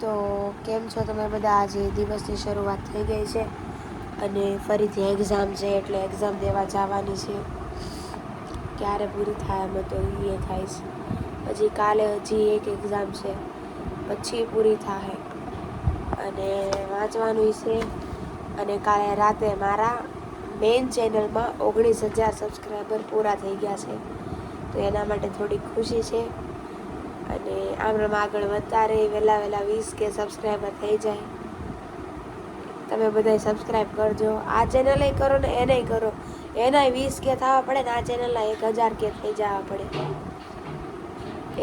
તો કેમ છો તમે બધા? આજે દિવસની શરૂઆત થઈ ગઈ છે અને ફરીથી એક્ઝામ છે એટલે એક્ઝામ દેવા જવાની છે. ક્યારે પૂરી થાય એમ તો એ થાય છે. હજી કાલે એક એક્ઝામ છે, પછી પૂરી થાય અને વાંચવાનું છે. અને કાલે રાતે મારા મેઇન ચેનલમાં 19,000 સબસ્ક્રાઈબર પૂરા થઈ ગયા છે, તો એના માટે થોડી ખુશી છે. અને આમ આગળ વધતા રહી, વહેલા 20K સબસ્ક્રાઈબર થઈ જાય. તમે બધાય સબસ્ક્રાઈબ કરજો. આ ચેનલે કરો ને એને કરો, એનાય 20K થવા પડે ને આ ચેનલના 1,000K થઈ જવા પડે.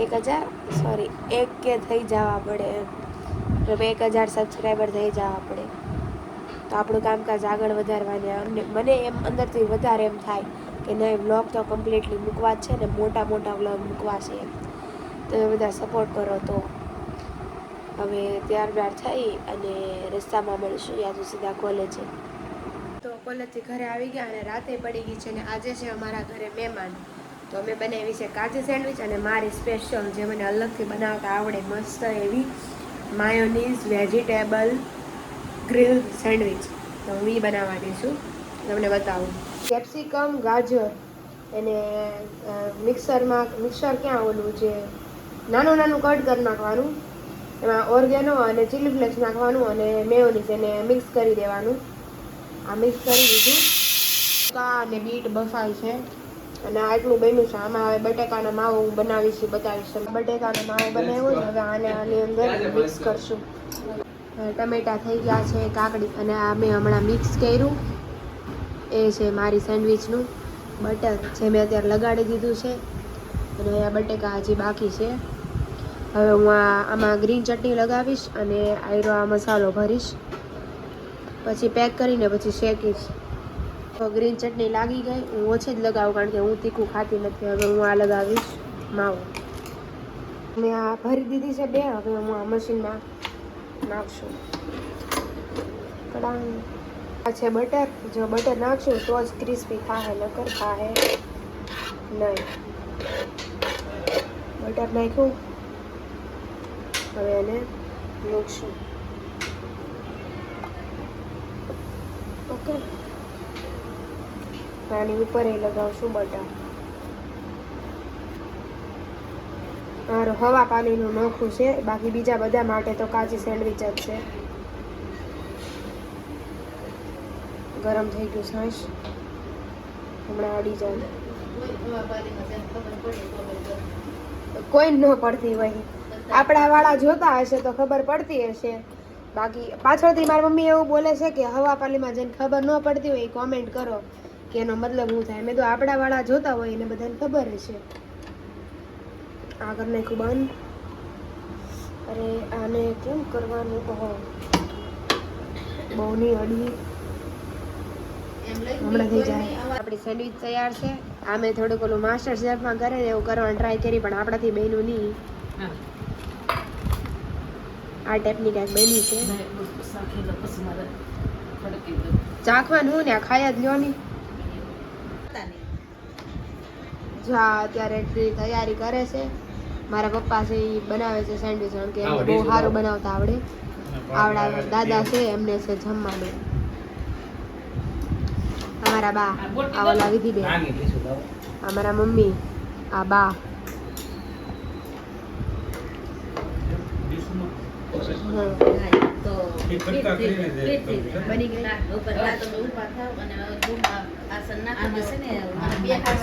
1K થઈ જવા પડે એમ, 1,000 સબસ્ક્રાઈબર થઈ જવા પડે તો આપણું કામકાજ આગળ વધારવાની. મને એમ અંદરથી વધારે એમ થાય કે નહીં, વ્લોગ તો કમ્પ્લીટલી મૂકવા જ છે ને, મોટા વ્લોગ મૂકવા છે એમ. તમે બધા સપોર્ટ કરો તો. હવે ત્યારબાદ થઈ અને રસ્તામાં મળીશું યા તો સીધા કોલેજે. તો કોલેજથી ઘરે આવી ગયા અને રાતે પડી ગઈ છે અને આજે છે અમારા ઘરે મહેમાન. તો અમે બનાવી છે કાચી સેન્ડવિચ અને મારી સ્પેશિયલ જે મને અલગથી બનાવતા આવડે મસ્ત એવી માયોનીઝ વેજીટેબલ ગ્રીલ સેન્ડવિચ. તો હું એ બનાવવાની છું, તમને બતાવું. કેપ્સિકમ, ગાજર એને મિક્સર ક્યાં ઓલું છે નાનું કટ કરી નાખવાનું. એમાં ઓર્ગેનો અને ચીલી ફ્લેક્સ નાખવાનું અને મેયોનીઝ એને મિક્સ કરી દેવાનું. આ મિક્સ કરી દીધું. અને બીટ બફાય છે અને આટલું બન્યું છે. આમાં હવે બટેકાનો માવો હું બતાવીશ. બટેકાનો માવો બનાવ્યો છે. હવે આની અંદર મિક્સ કરશું. ટમેટા થઈ ગયા છે, કાકડી, અને આ મેં હમણાં મિક્સ કર્યું એ છે મારી સેન્ડવિચનું બટર જે મેં અત્યારે લગાડી દીધું છે. અને અહીંયા બટેકા હજી બાકી છે. હવે હું આમાં ગ્રીન ચટણી લગાવીશ અને આયરો આ મસાલો ભરીશ, પછી પેક કરીને પછી શેકીશ. તો ગ્રીન ચટણી લાગી ગઈ. હું ઓછી જ લગાવું કારણ કે હું તીખું ખાતી નથી. હવે હું આ લગાવીશ માવો. મેં આ ભરી દીધી છે બે. હવે હું આ મશીનમાં નાખશું. કડાંગ. આ છે બટર. જો બટર નાખશું તો જ ક્રિસ્પી થાય, નકર થાય નહીં. બટર નાખ્યું. હવે એને મૂકશું. ઓકે, આની ઉપર એ લગાવશું બટર. મારું હવા પાણીનું નોખું છે, બાકી બીજા બધા માટે તો કાચી સેન્ડવિચ જ છે. ગરમ થઈ ગયું સાંજ, હમણાં અડી જાય. કોઈ ન પડતી હોય, આપણા વાળા જોતા હશે તો ખબર પડતી હશે. બાકી પાછળથી મારી મમ્મી એવું બોલે છે કે હવા પાલીમાં જેને ખબર ન પડતી હોય એ કોમેન્ટ કરો કે એનો મતલબ શું થાય. મેં તો આપણા વાળા જોતા હોય એને બધાને ખબર હશે. આગળ નાખ્યું બંધ. અરે આને કેમ કરવાનું? બહુ નહીં અડી, હમણાં થઈ જાય. આપણી સેન્ડવિચ તૈયાર છે. આ મેં થોડુંક ઓલું માસ્ટર શેફમાં કરે ને એવું કરવાનું ટ્રાય કરી, પણ આપણાથી બન્યું નહીં. આ ટાઈપની કાંઈક બની છે. ચાખવાનું ને ખાયા જ લ્યો નહીં. જા અત્યારે તૈયારી કરે છે. મારા પપ્પા છે એ બનાવે છે સેન્ડવિચ, કારણ કે એમને બહુ સારું બનાવતા આવડે. આવડા દાદા છે એમને છે જમવાનું. અમારા બા આ ઓલા વિધિબેન, અમારા મમ્મી, આ બા. બની ગઈ.